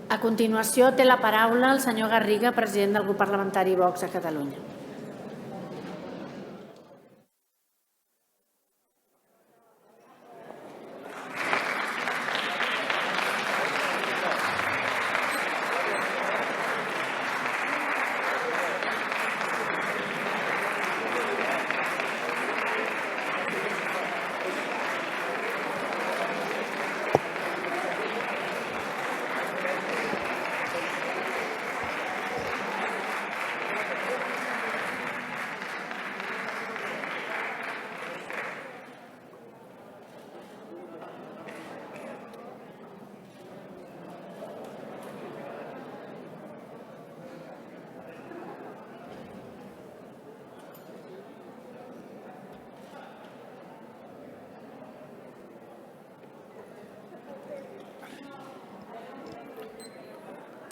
A continuació, té la paraula el senyor Garriga, president del grup parlamentari Vox a Catalunya.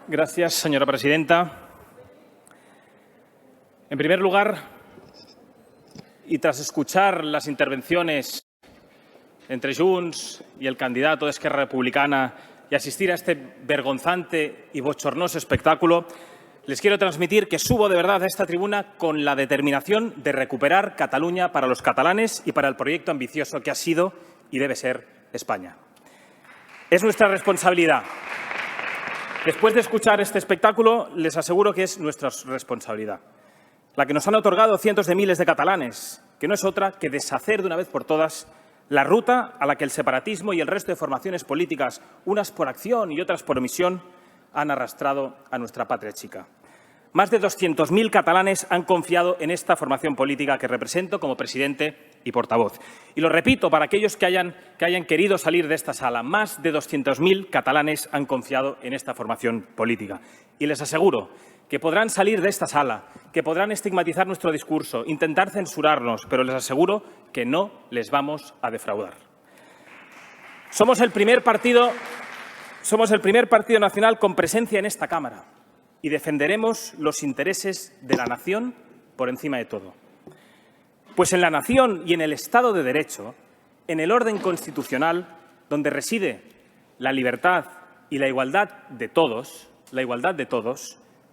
Gracias, señora presidenta. En primer lugar, y tras escuchar las intervenciones entre Junts y el candidato de Esquerra Republicana y asistir a este vergonzante y bochornoso espectáculo, les quiero transmitir que subo de verdad a esta tribuna con la determinación de recuperar Cataluña para los catalanes y para el proyecto ambicioso que ha sido y debe ser España. Es nuestra responsabilidad. Después de escuchar este espectáculo, les aseguro que es nuestra responsabilidad, la que nos han otorgado cientos de miles de catalanes, que no es otra que deshacer de una vez por todas la ruta a la que el separatismo y el resto de formaciones políticas, unas por acción y otras por omisión, han arrastrado a nuestra patria chica. Más de 200.000 catalanes han confiado en esta formación política que represento como presidente y portavoz. Y lo repito para aquellos que hayan querido salir de esta sala. Más de 200.000 catalanes han confiado en esta formación política. Y les aseguro que podrán salir de esta sala, que podrán estigmatizar nuestro discurso, intentar censurarnos, pero les aseguro que no les vamos a defraudar. Somos el primer partido nacional con presencia en esta Cámara y defenderemos los intereses de la nación por encima de todo. Pues en la nación y en el Estado de Derecho, en el orden constitucional, donde reside la libertad y la igualdad de todos,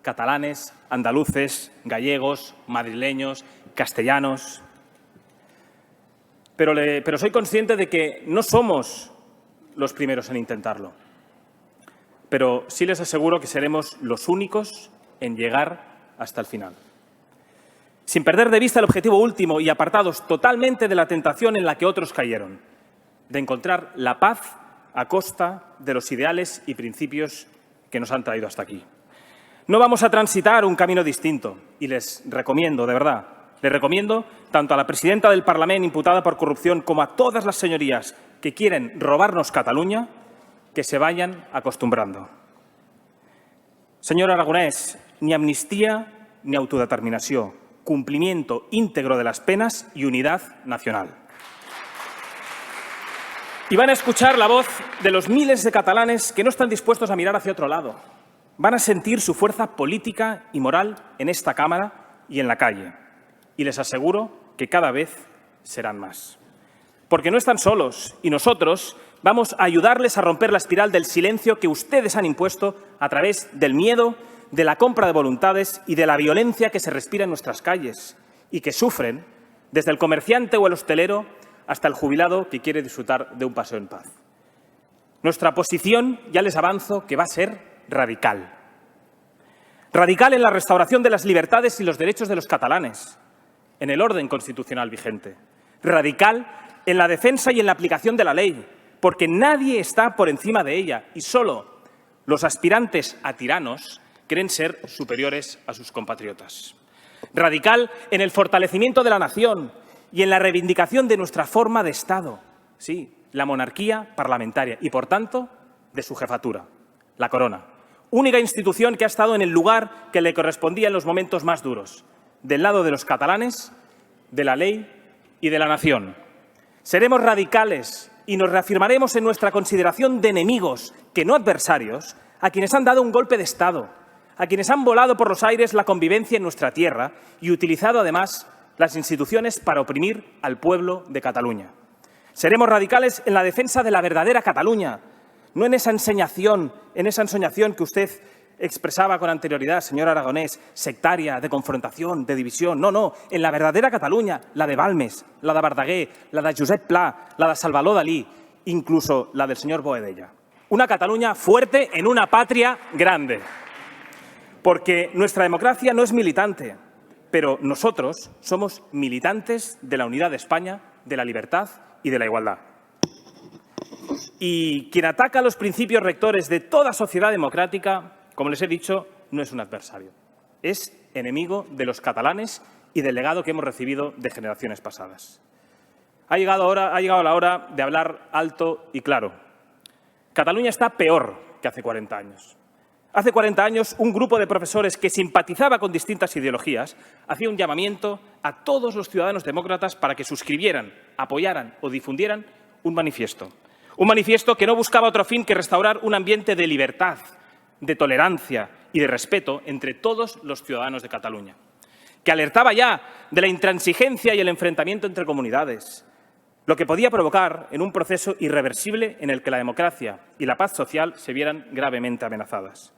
catalanes, andaluces, gallegos, madrileños, castellanos. Pero soy consciente de que no somos los primeros en intentarlo. Pero sí les aseguro que seremos los únicos en llegar hasta el final. Sin perder de vista el objetivo último y apartados totalmente de la tentación en la que otros cayeron, de encontrar la paz a costa de los ideales y principios que nos han traído hasta aquí. No vamos a transitar un camino distinto y les recomiendo, de verdad, les recomiendo tanto a la presidenta del Parlamento imputada por corrupción como a todas las señorías que quieren robarnos Cataluña, que se vayan acostumbrando. Senyor Aragonès, ni amnistía ni autodeterminació, cumplimiento íntegro de las penas y unidad nacional. Y van a escuchar la voz de los miles de catalanes que no están dispuestos a mirar hacia otro lado. Van a sentir su fuerza política y moral en esta Cámara y en la calle. Y les aseguro que cada vez serán más. Porque no están solos y nosotros vamos a ayudarles a romper la espiral del silencio que ustedes han impuesto a través del miedo, de la compra de voluntades y de la violencia que se respira en nuestras calles y que sufren desde el comerciante o el hostelero hasta el jubilado que quiere disfrutar de un paseo en paz. Nuestra posición, ya les avanzo, que va a ser radical. Radical en la restauración de las libertades y los derechos de los catalanes, en el orden constitucional vigente. Radical en la defensa y en la aplicación de la ley, porque nadie está por encima de ella y solo los aspirantes a tiranos creen ser superiores a sus compatriotas. Radical en el fortalecimiento de la nación y en la reivindicación de nuestra forma de Estado, sí, la monarquía parlamentaria y, por tanto, de su jefatura, la corona. Única institución que ha estado en el lugar que le correspondía en los momentos más duros, del lado de los catalanes, de la ley y de la nación. Seremos radicales y nos reafirmaremos en nuestra consideración de enemigos, que no adversarios, a quienes han dado un golpe de Estado, a quienes han volado por los aires la convivencia en nuestra tierra y utilizado además las instituciones para oprimir al pueblo de Cataluña. Seremos radicales en la defensa de la verdadera Cataluña, no en esa ensoñación que usted expresaba con anterioridad, señor Aragonés, sectaria, de confrontación, de división. No, en la verdadera Cataluña, la de Balmes, la de Verdaguer, la de Josep Pla, la de Salvador Dalí, incluso la del señor Boadella. Una Cataluña fuerte en una patria grande. Porque nuestra democracia no es militante, pero nosotros somos militantes de la unidad de España, de la libertad y de la igualdad. Y quien ataca los principios rectores de toda sociedad democrática, como les he dicho, no es un adversario. Es enemigo de los catalanes y del legado que hemos recibido de generaciones pasadas. Ha llegado la hora de hablar alto y claro. Cataluña está peor que hace 40 años. Hace 40 años, un grupo de profesores que simpatizaba con distintas ideologías hacía un llamamiento a todos los ciudadanos demócratas para que suscribieran, apoyaran o difundieran un manifiesto. Un manifiesto que no buscaba otro fin que restaurar un ambiente de libertad, de tolerancia y de respeto entre todos los ciudadanos de Cataluña. Que alertaba ya de la intransigencia y el enfrentamiento entre comunidades, lo que podía provocar en un proceso irreversible en el que la democracia y la paz social se vieran gravemente amenazadas.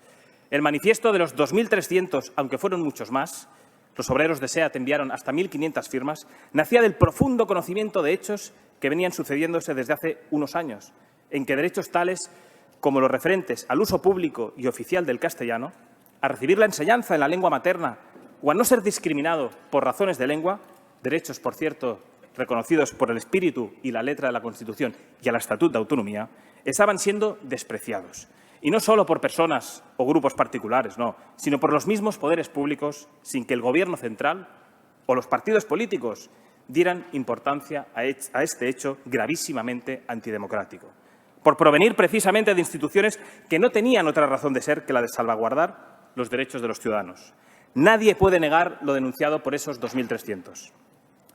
El manifiesto de los 2.300, aunque fueron muchos más, los obreros de SEAT enviaron hasta 1.500 firmas, nacía del profundo conocimiento de hechos que venían sucediéndose desde hace unos años, en que derechos tales como los referentes al uso público y oficial del castellano, a recibir la enseñanza en la lengua materna o a no ser discriminado por razones de lengua, derechos, por cierto, reconocidos por el espíritu y la letra de la Constitución y al Estatuto de Autonomía, estaban siendo despreciados. Y no solo por personas o grupos particulares, no, sino por los mismos poderes públicos, sin que el Gobierno central o los partidos políticos dieran importancia a este hecho gravísimamente antidemocrático, por provenir precisamente de instituciones que no tenían otra razón de ser que la de salvaguardar los derechos de los ciudadanos. Nadie puede negar lo denunciado por esos 2.300.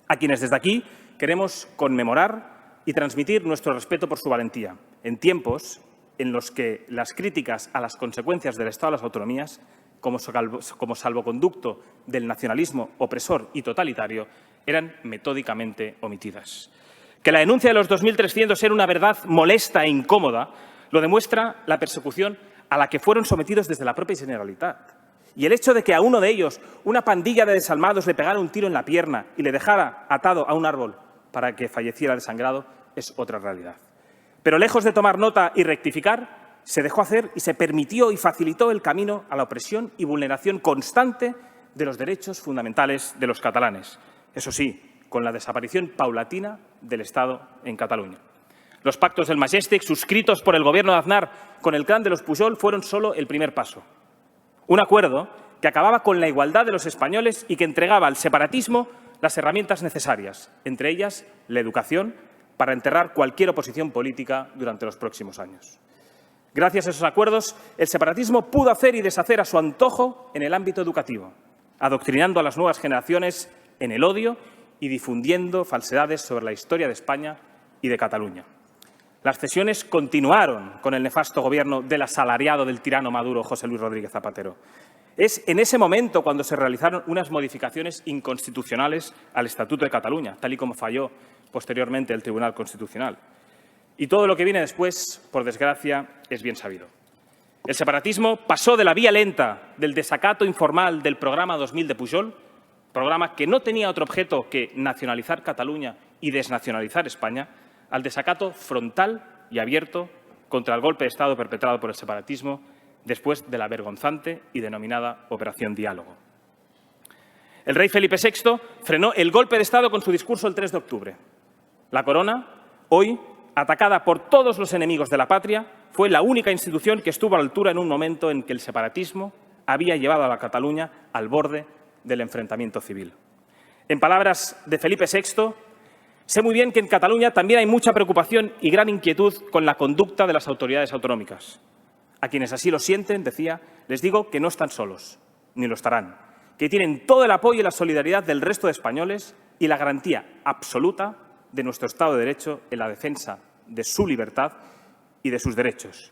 A quienes desde aquí queremos conmemorar y transmitir nuestro respeto por su valentía, en tiempos en los que las críticas a las consecuencias del Estado de las autonomías, como salvoconducto del nacionalismo opresor y totalitario, eran metódicamente omitidas. Que la denuncia de los 2.300 era una verdad molesta e incómoda lo demuestra la persecución a la que fueron sometidos desde la propia Generalitat. Y el hecho de que a uno de ellos, una pandilla de desalmados, le pegara un tiro en la pierna y le dejara atado a un árbol para que falleciera desangrado es otra realidad. Pero lejos de tomar nota y rectificar, se dejó hacer y se permitió y facilitó el camino a la opresión y vulneración constante de los derechos fundamentales de los catalanes. Eso sí, con la desaparición paulatina del Estado en Cataluña. Los pactos del Majestic, suscritos por el Gobierno de Aznar con el clan de los Pujol, fueron solo el primer paso. Un acuerdo que acababa con la igualdad de los españoles y que entregaba al separatismo las herramientas necesarias, entre ellas la educación, para enterrar cualquier oposición política durante los próximos años. Gracias a esos acuerdos, el separatismo pudo hacer y deshacer a su antojo en el ámbito educativo, adoctrinando a las nuevas generaciones en el odio y difundiendo falsedades sobre la historia de España y de Cataluña. Las cesiones continuaron con el nefasto gobierno del asalariado del tirano Maduro, José Luis Rodríguez Zapatero. Es en ese momento cuando se realizaron unas modificaciones inconstitucionales al Estatuto de Cataluña, tal y como falló posteriormente el Tribunal Constitucional. Y todo lo que viene después, por desgracia, es bien sabido. El separatismo pasó de la vía lenta del desacato informal del programa 2000 de Pujol, programa que no tenía otro objeto que nacionalizar Cataluña y desnacionalizar España, al desacato frontal y abierto contra el golpe de Estado perpetrado por el separatismo después de la vergonzante y denominada Operación Diálogo. El rey Felipe VI frenó el golpe de Estado con su discurso el 3 de octubre. La corona, hoy atacada por todos los enemigos de la patria, fue la única institución que estuvo a la altura en un momento en que el separatismo había llevado a la Cataluña al borde del enfrentamiento civil. En palabras de Felipe VI, sé muy bien que en Cataluña también hay mucha preocupación y gran inquietud con la conducta de las autoridades autonómicas. A quienes así lo sienten, decía, les digo que no están solos, ni lo estarán, que tienen todo el apoyo y la solidaridad del resto de españoles y la garantía absoluta de nuestro Estado de Derecho en la defensa de su libertad i de sus derechos.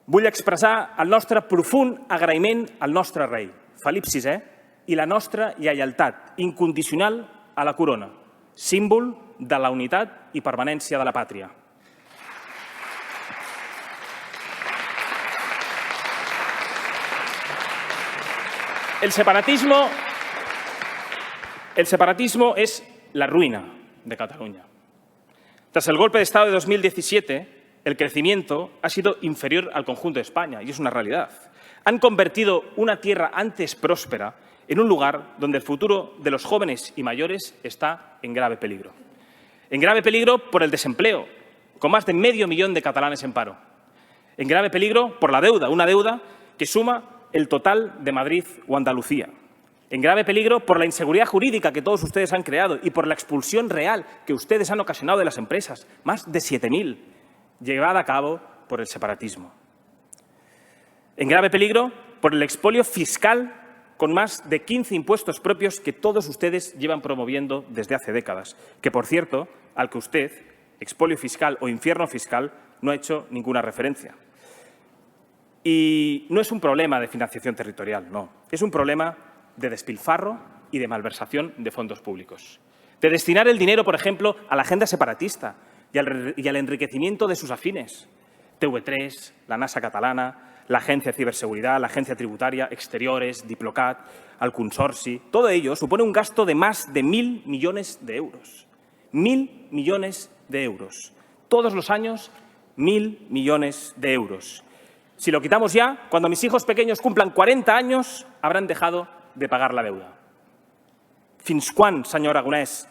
Vull expressar el nostre profund agraïment al nostre rei, Felip VI, i la nostra lleialtat incondicional a la corona, símbol de la unitat i permanència de la pàtria. El separatismo es la ruina de Cataluña. Tras el golpe de Estado de 2017, el crecimiento ha sido inferior al conjunto de España, y es una realidad. Han convertido una tierra antes próspera en un lugar donde el futuro de los jóvenes y mayores está en grave peligro. En grave peligro por el desempleo, con más de medio millón de catalanes en paro. En grave peligro por la deuda, una deuda que suma el total de Madrid o Andalucía. En grave peligro por la inseguridad jurídica que todos ustedes han creado y por la expulsión real que ustedes han ocasionado de las empresas, más de 7.000, llevada a cabo por el separatismo. En grave peligro por el expolio fiscal con más de 15 impuestos propios que todos ustedes llevan promoviendo desde hace décadas, que, por cierto, al que usted, expolio fiscal o infierno fiscal, no ha hecho ninguna referencia. Y no es un problema de financiación territorial, no. Es un problema de despilfarro y de malversación de fondos públicos. De destinar el dinero, por ejemplo, a la agenda separatista y al enriquecimiento de sus afines. TV3, la NASA catalana, la Agencia de Ciberseguridad, la Agencia Tributaria, Exteriores, Diplocat, al Consorci. Todo ello supone un gasto de más de 1.000 millones de euros. 1.000 millones de euros. Todos los años, 1.000 millones de euros. Si lo quitamos ya, cuando mis hijos pequeños cumplan 40 años, habrán dejado de pagar la deuda. Fins quan, senyor Aragonès,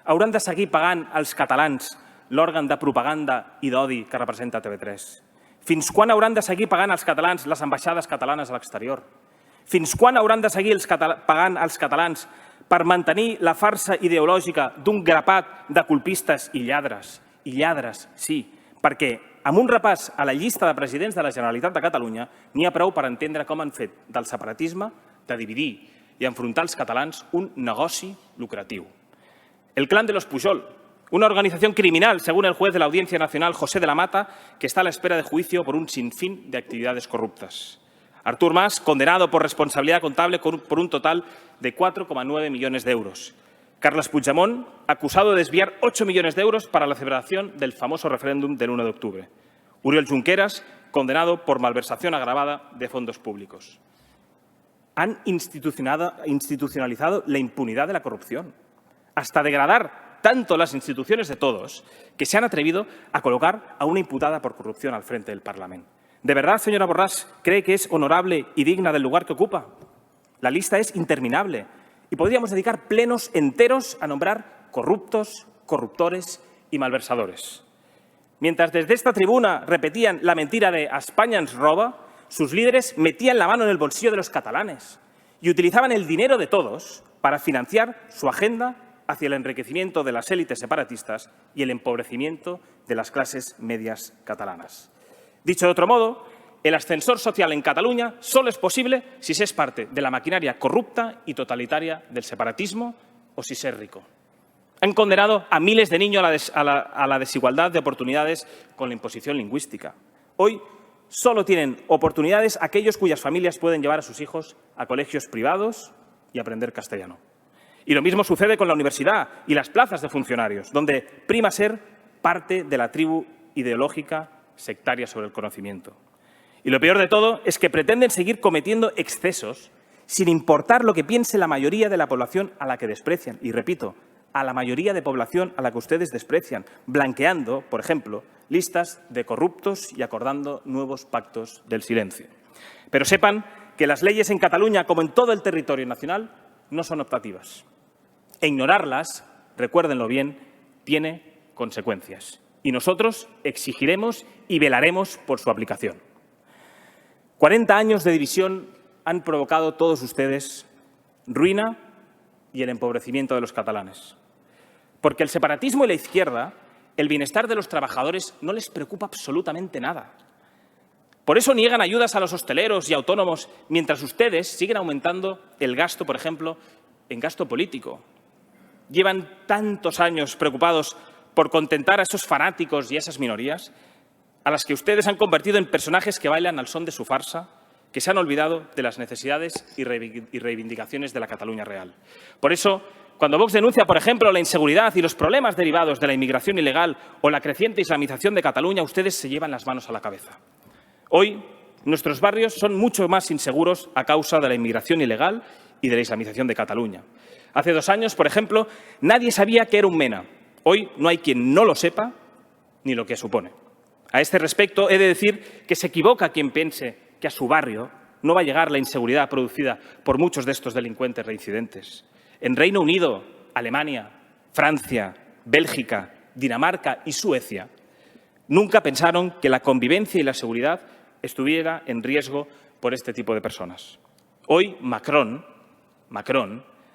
hauran de seguir pagant als catalans l'òrgan de propaganda i d'odi que representa TV3? Fins quan hauran de seguir pagant als catalans les ambaixades catalanes a l'exterior? Fins quan hauran de seguir pagant als catalans per mantenir la farsa ideològica d'un grapat de colpistes i lladres? I lladres, sí, perquè amb un repàs a la llista de presidents de la Generalitat de Catalunya n'hi ha prou per entendre com han fet del separatisme, de dividir i enfrontar els catalans, un negoci lucratiu. El clan de los Pujol, una organización criminal, según el juez de la Audiencia Nacional, José de la Mata, que está a la espera de juicio por un sinfín de actividades corruptas. Artur Mas, condenado por responsabilidad contable por un total de 4,9 millones de euros. Carles Puigdemont, acusado de desviar 8 millones de euros para la celebración del famoso referéndum del 1 de octubre. Oriol Junqueras, condenado por malversación agravada de fondos públicos. Han institucionalizado la impunidad de la corrupción, hasta degradar tanto las instituciones de todos que se han atrevido a colocar a una imputada por corrupción al frente del Parlamento. ¿De verdad, señora Borràs, cree que es honorable y digna del lugar que ocupa? La lista es interminable y podríamos dedicar plenos enteros a nombrar corruptos, corruptores y malversadores. Mientras desde esta tribuna repetían la mentira de «a España ens roba», sus líderes metían la mano en el bolsillo de los catalanes y utilizaban el dinero de todos para financiar su agenda hacia el enriquecimiento de las élites separatistas y el empobrecimiento de las clases medias catalanas. Dicho de otro modo, el ascensor social en Cataluña solo es posible si se es parte de la maquinaria corrupta y totalitaria del separatismo o si se es rico. Han condenado a miles de niños a la desigualdad de oportunidades con la imposición lingüística. Hoy solo tienen oportunidades aquellos cuyas familias pueden llevar a sus hijos a colegios privados y aprender castellano. Y lo mismo sucede con la universidad y las plazas de funcionarios, donde prima ser parte de la tribu ideológica sectaria sobre el conocimiento. Y lo peor de todo es que pretenden seguir cometiendo excesos sin importar lo que piense la mayoría de la población a la que desprecian. Y repito, a la mayoría de población a la que ustedes desprecian, blanqueando, por ejemplo, listas de corruptos y acordando nuevos pactos del silencio. Pero sepan que las leyes en Cataluña, como en todo el territorio nacional, no son optativas. E ignorarlas, recuérdenlo bien, tiene consecuencias. Y nosotros exigiremos y velaremos por su aplicación. 40 años de división han provocado todos ustedes ruina y el empobrecimiento de los catalanes. Porque el separatismo y la izquierda, el bienestar de los trabajadores no les preocupa absolutamente nada. Por eso niegan ayudas a los hosteleros y autónomos, mientras ustedes siguen aumentando el gasto, por ejemplo, en gasto político. Llevan tantos años preocupados por contentar a esos fanáticos y a esas minorías, a las que ustedes han convertido en personajes que bailan al son de su farsa, que se han olvidado de las necesidades y reivindicaciones de la Cataluña real. Por eso, cuando Vox denuncia, por ejemplo, la inseguridad y los problemas derivados de la inmigración ilegal o la creciente islamización de Cataluña, ustedes se llevan las manos a la cabeza. Hoy, Nuestros barrios son mucho más inseguros a causa de la inmigración ilegal y de la islamización de Cataluña. Hace 2 años, por ejemplo, nadie sabía qué era un MENA. Hoy no hay quien no lo sepa ni lo que supone. A este respecto, he de decir que se equivoca quien piense que a su barrio no va a llegar la inseguridad producida por muchos de estos delincuentes reincidentes. En Reino Unido, Alemania, Francia, Bélgica, Dinamarca y Suecia nunca pensaron que la convivencia y la seguridad estuviera en riesgo por este tipo de personas. Hoy Macron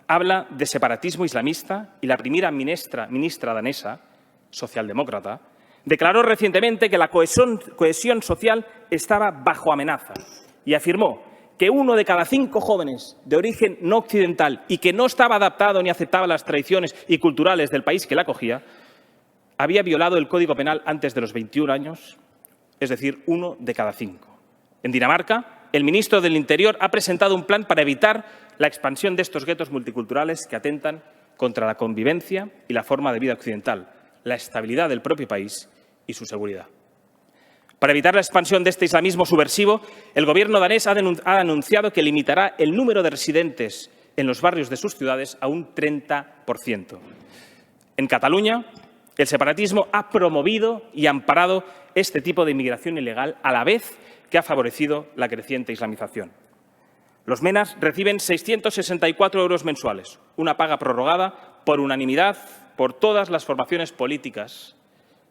habla de separatismo islamista y la primera ministra danesa, socialdemócrata, declaró recientemente que la cohesión social estaba bajo amenaza y afirmó que 1 de cada 5 jóvenes de origen no occidental y que no estaba adaptado ni aceptaba las tradiciones y culturales del país que la acogía, había violado el Código Penal antes de los 21 años, es decir, 1 de cada 5. En Dinamarca, el ministro del Interior ha presentado un plan para evitar la expansión de estos guetos multiculturales que atentan contra la convivencia y la forma de vida occidental, la estabilidad del propio país y su seguridad. Para evitar la expansión de este islamismo subversivo, el Gobierno danés ha anunciado que limitará el número de residentes en los barrios de sus ciudades a un 30%. En Cataluña, el separatismo ha promovido y amparado este tipo de inmigración ilegal a la vez que ha favorecido la creciente islamización. Los MENAs reciben 664 euros mensuales, una paga prorrogada por unanimidad por todas las formaciones políticas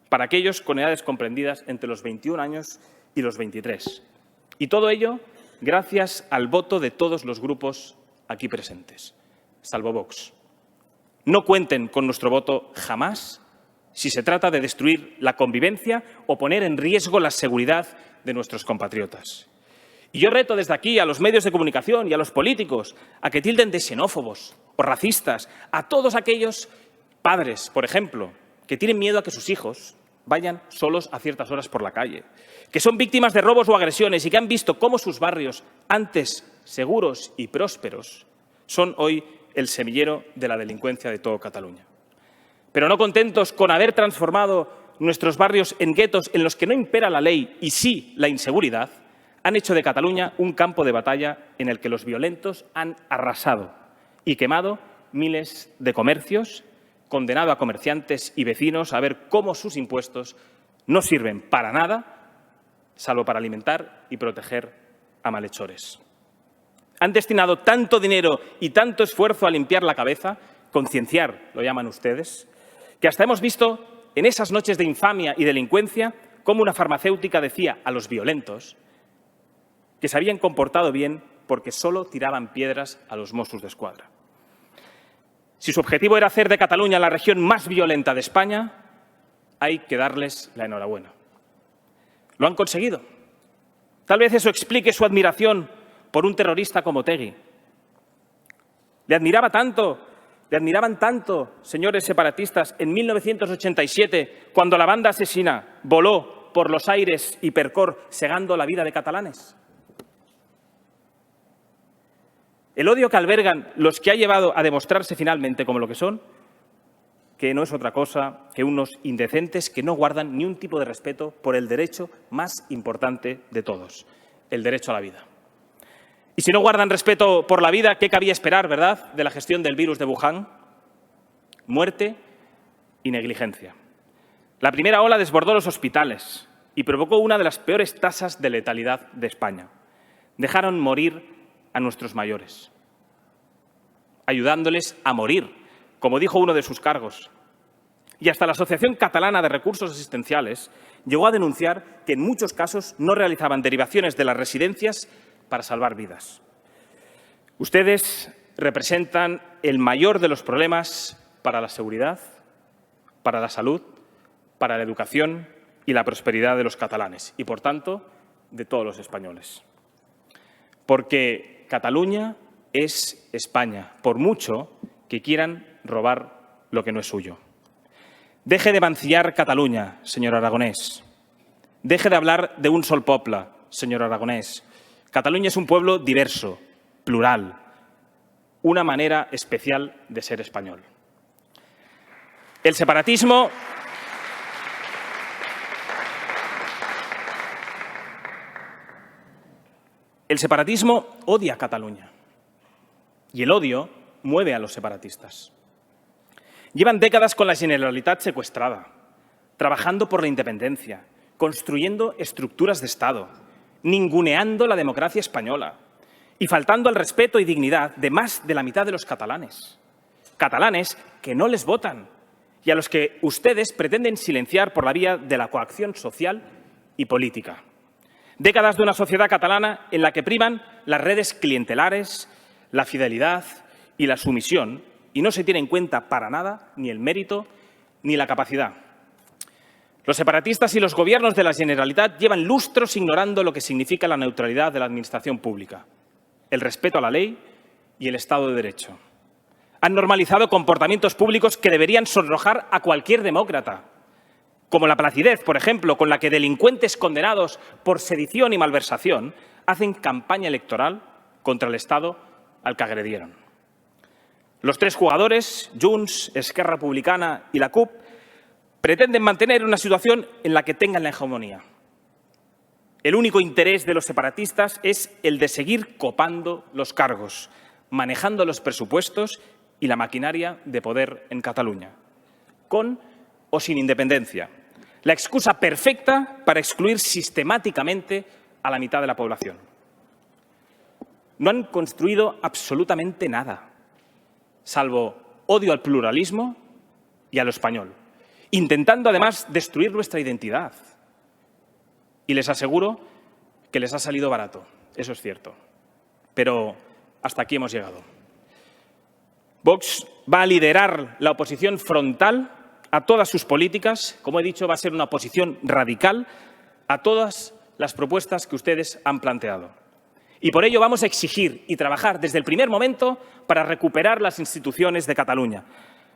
para aquellos con edades comprendidas entre los 21 años y los 23. Y todo ello gracias al voto de todos los grupos aquí presentes, salvo Vox. No cuenten con nuestro voto jamás si se trata de destruir la convivencia o poner en riesgo la seguridad de nuestros compatriotas. Y yo reto desde aquí a los medios de comunicación y a los políticos a que tilden de xenófobos o racistas a todos aquellos padres, por ejemplo, que tienen miedo a que sus hijos vayan solos a ciertas horas por la calle, que son víctimas de robos o agresiones y que han visto cómo sus barrios, antes seguros y prósperos, son hoy el semillero de la delincuencia de toda Cataluña. Pero no contentos con haber transformado nuestros barrios en guetos en los que no impera la ley y sí la inseguridad, han hecho de Cataluña un campo de batalla en el que los violentos han arrasado y quemado miles de comercios, condenado a comerciantes y vecinos a ver cómo sus impuestos no sirven para nada, salvo para alimentar y proteger a malhechores. Han destinado tanto dinero y tanto esfuerzo a limpiar la cabeza, concienciar, lo llaman ustedes, que hasta hemos visto en esas noches de infamia y delincuencia cómo una farmacéutica decía a los violentos que se habían comportado bien porque solo tiraban piedras a los Mossos d'Esquadra. Si su objetivo era hacer de Cataluña la región más violenta de España, hay que darles la enhorabuena. Lo han conseguido. Tal vez eso explique su admiración por un terrorista como Otegi. Le admiraban tanto, señores separatistas, en 1987, cuando la banda asesina voló por los aires Hipercor, segando la vida de catalanes. El odio que albergan los que ha llevado a demostrarse finalmente como lo que son, que no es otra cosa que unos indecentes que no guardan ni un tipo de respeto por el derecho más importante de todos, el derecho a la vida. Y si no guardan respeto por la vida, ¿qué cabía esperar, verdad, de la gestión del virus de Wuhan? Muerte y negligencia. La primera ola desbordó los hospitales y provocó una de las peores tasas de letalidad de España. Dejaron morir a nuestros mayores, ayudándoles a morir, como dijo uno de sus cargos. Y hasta la Asociación Catalana de Recursos Asistenciales llegó a denunciar que en muchos casos no realizaban derivaciones de las residencias para salvar vidas. Ustedes representan el mayor de los problemas para la seguridad, para la salud, para la educación y la prosperidad de los catalanes y, por tanto, de todos los españoles. Porque Cataluña es España, por mucho que quieran robar lo que no es suyo. Deje de mancillar Cataluña, señor Aragonès. Deje de hablar de un sol poble, señor Aragonès. Cataluña es un pueblo diverso, plural, una manera especial de ser español. El separatismo El separatismo odia a Cataluña y el odio mueve a los separatistas. Llevan décadas con la Generalitat secuestrada, trabajando por la independencia, construyendo estructuras de Estado, ninguneando la democracia española y faltando al respeto y dignidad de más de la mitad de los catalanes. Catalanes que no les votan y a los que ustedes pretenden silenciar por la vía de la coacción social y política. Décadas de una sociedad catalana en la que priman las redes clientelares, la fidelidad y la sumisión y no se tiene en cuenta para nada ni el mérito ni la capacidad. Los separatistas y los gobiernos de la Generalitat llevan lustros ignorando lo que significa la neutralidad de la administración pública, el respeto a la ley y el Estado de Derecho. Han normalizado comportamientos públicos que deberían sonrojar a cualquier demócrata, como la placidez, por ejemplo, con la que delincuentes condenados por sedición y malversación hacen campaña electoral contra el Estado al que agredieron. Los tres jugadores, Junts, Esquerra Republicana y la CUP, pretenden mantener una situación en la que tengan la hegemonía. El único interés de los separatistas es el de seguir copando los cargos, manejando los presupuestos y la maquinaria de poder en Cataluña, con o sin independencia. La excusa perfecta para excluir sistemáticamente a la mitad de la población. No han construido absolutamente nada, salvo odio al pluralismo y a lo español, intentando además destruir nuestra identidad. Y les aseguro que les ha salido barato, eso es cierto. Pero hasta aquí hemos llegado. Vox va a liderar la oposición frontal a todas sus políticas. Como he dicho, va a ser una oposición radical a todas las propuestas que ustedes han planteado. Y por ello vamos a exigir y trabajar desde el primer momento para recuperar las instituciones de Cataluña,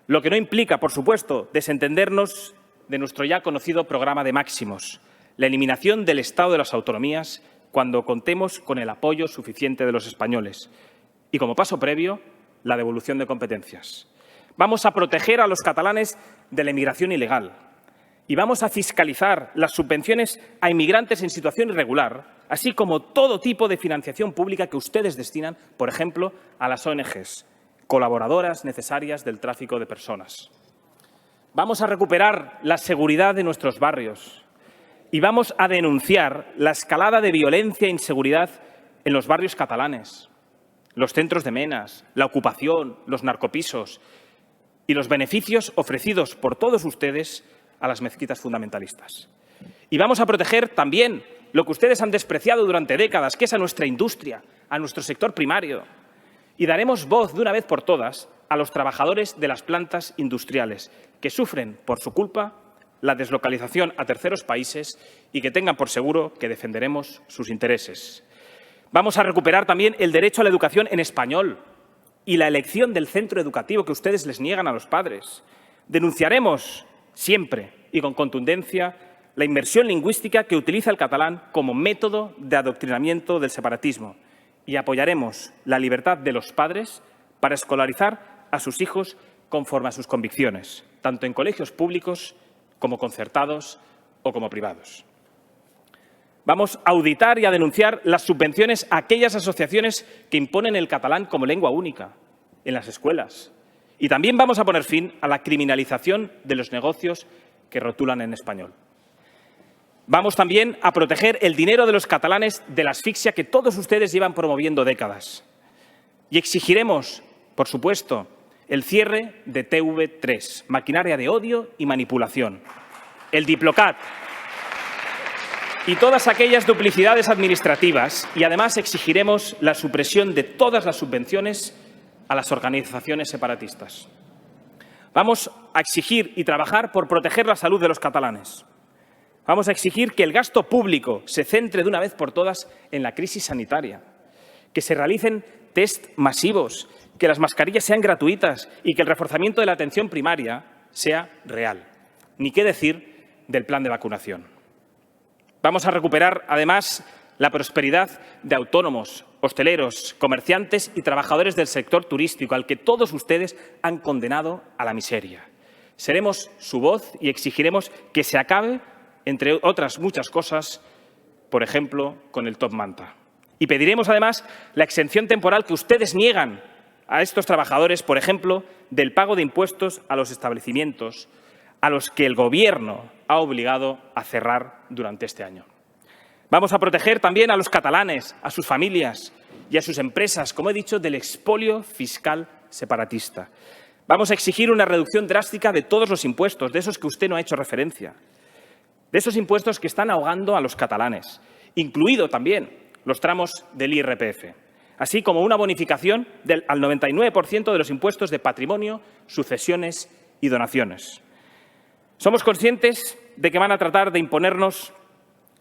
lo que no implica, por supuesto, desentendernos de nuestro ya conocido programa de máximos, la eliminación del Estado de las autonomías cuando contemos con el apoyo suficiente de los españoles y, como paso previo, la devolución de competencias. Vamos a proteger a los catalanes de la inmigración ilegal y vamos a fiscalizar las subvenciones a inmigrantes en situación irregular, así como todo tipo de financiación pública que ustedes destinan, por ejemplo, a las ONGs, colaboradoras necesarias del tráfico de personas. Vamos a recuperar la seguridad de nuestros barrios y vamos a denunciar la escalada de violencia e inseguridad en los barrios catalanes, los centros de menas, la ocupación, los narcopisos y los beneficios ofrecidos por todos ustedes a las mezquitas fundamentalistas. Y vamos a proteger también lo que ustedes han despreciado durante décadas, que es a nuestra industria, a nuestro sector primario. Y daremos voz de una vez por todas a los trabajadores de las plantas industriales, que sufren por su culpa la deslocalización a terceros países y que tengan por seguro que defenderemos sus intereses. Vamos a recuperar también el derecho a la educación en español y la elección del centro educativo que ustedes les niegan a los padres. Denunciaremos siempre y con contundencia la inmersión lingüística que utiliza el catalán como método de adoctrinamiento del separatismo y apoyaremos la libertad de los padres para escolarizar a sus hijos conforme a sus convicciones, tanto en colegios públicos como concertados o como privados. Vamos a auditar y a denunciar las subvenciones a aquellas asociaciones que imponen el catalán como lengua única en las escuelas. Y también vamos a poner fin a la criminalización de los negocios que rotulan en español. Vamos también a proteger el dinero de los catalanes de la asfixia que todos ustedes llevan promoviendo décadas. Y exigiremos, por supuesto, el cierre de TV3, maquinaria de odio y manipulación, el Diplocat y todas aquellas duplicidades administrativas. Y además exigiremos la supresión de todas las subvenciones a las organizaciones separatistas. Vamos a exigir y trabajar por proteger la salud de los catalanes. Vamos a exigir que el gasto público se centre de una vez por todas en la crisis sanitaria, que se realicen test masivos, que las mascarillas sean gratuitas y que el reforzamiento de la atención primaria sea real. Ni qué decir del plan de vacunación. Vamos a recuperar, además, la prosperidad de autónomos, hosteleros, comerciantes y trabajadores del sector turístico, al que todos ustedes han condenado a la miseria. Seremos su voz y exigiremos que se acabe, entre otras muchas cosas, por ejemplo, con el Top Manta. Y pediremos, además, la exención temporal que ustedes niegan a estos trabajadores, por ejemplo, del pago de impuestos a los establecimientos a los que el Gobierno ha obligado a cerrar durante este año. Vamos a proteger también a los catalanes, a sus familias y a sus empresas, como he dicho, del expolio fiscal separatista. Vamos a exigir una reducción drástica de todos los impuestos, de esos que usted no ha hecho referencia, de esos impuestos que están ahogando a los catalanes, incluido también los tramos del IRPF, así como una bonificación al 99% de los impuestos de patrimonio, sucesiones y donaciones. Somos conscientes de que van a tratar de imponernos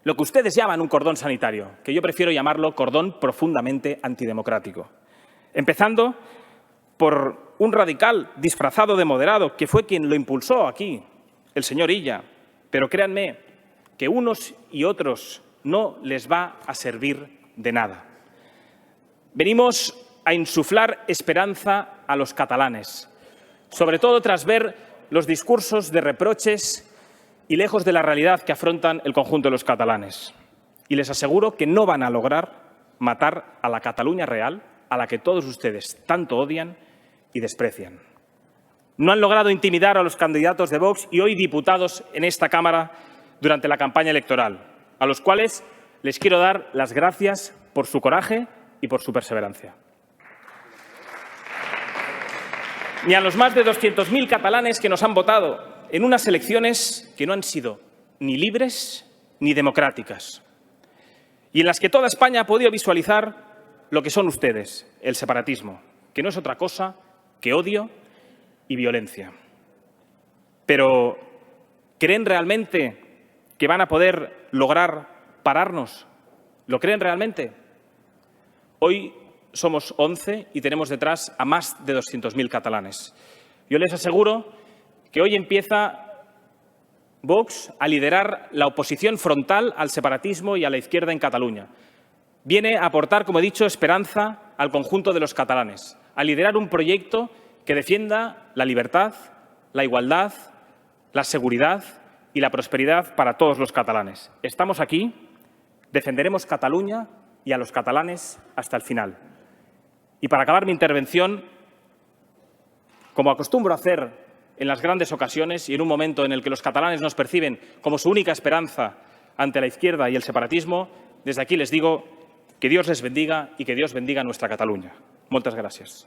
lo que ustedes llaman un cordón sanitario, que yo prefiero llamarlo cordón profundamente antidemocrático. Empezando por un radical disfrazado de moderado, que fue quien lo impulsó aquí, el señor Illa. Pero créanme que unos y otros no les va a servir de nada. Venimos a insuflar esperanza a los catalanes, sobre todo tras ver los discursos de reproches y lejos de la realidad que afrontan el conjunto de los catalanes. Y les aseguro que no van a lograr matar a la Cataluña real, a la que todos ustedes tanto odian y desprecian. No han logrado intimidar a los candidatos de Vox y hoy diputados en esta Cámara durante la campaña electoral, a los cuales les quiero dar las gracias por su coraje y por su perseverancia. Ni a los más de 200.000 catalanes que nos han votado en unas elecciones que no han sido ni libres ni democráticas y en las que toda España ha podido visualizar lo que son ustedes, el separatismo, que no es otra cosa que odio y violencia. Pero, ¿creen realmente que van a poder lograr pararnos? ¿Lo creen realmente? Hoy somos 11 y tenemos detrás a más de 200.000 catalanes. Yo les aseguro que hoy empieza Vox a liderar la oposición frontal al separatismo y a la izquierda en Cataluña. Viene a aportar, como he dicho, esperanza al conjunto de los catalanes, a liderar un proyecto que defienda la libertad, la igualdad, la seguridad y la prosperidad para todos los catalanes. Estamos aquí, defenderemos Cataluña y a los catalanes hasta el final. Y para acabar mi intervención, como acostumbro a hacer en las grandes ocasiones y en un momento en el que los catalanes nos perciben como su única esperanza ante la izquierda y el separatismo, desde aquí les digo que Dios les bendiga y que Dios bendiga nuestra Cataluña. Moltes gràcies.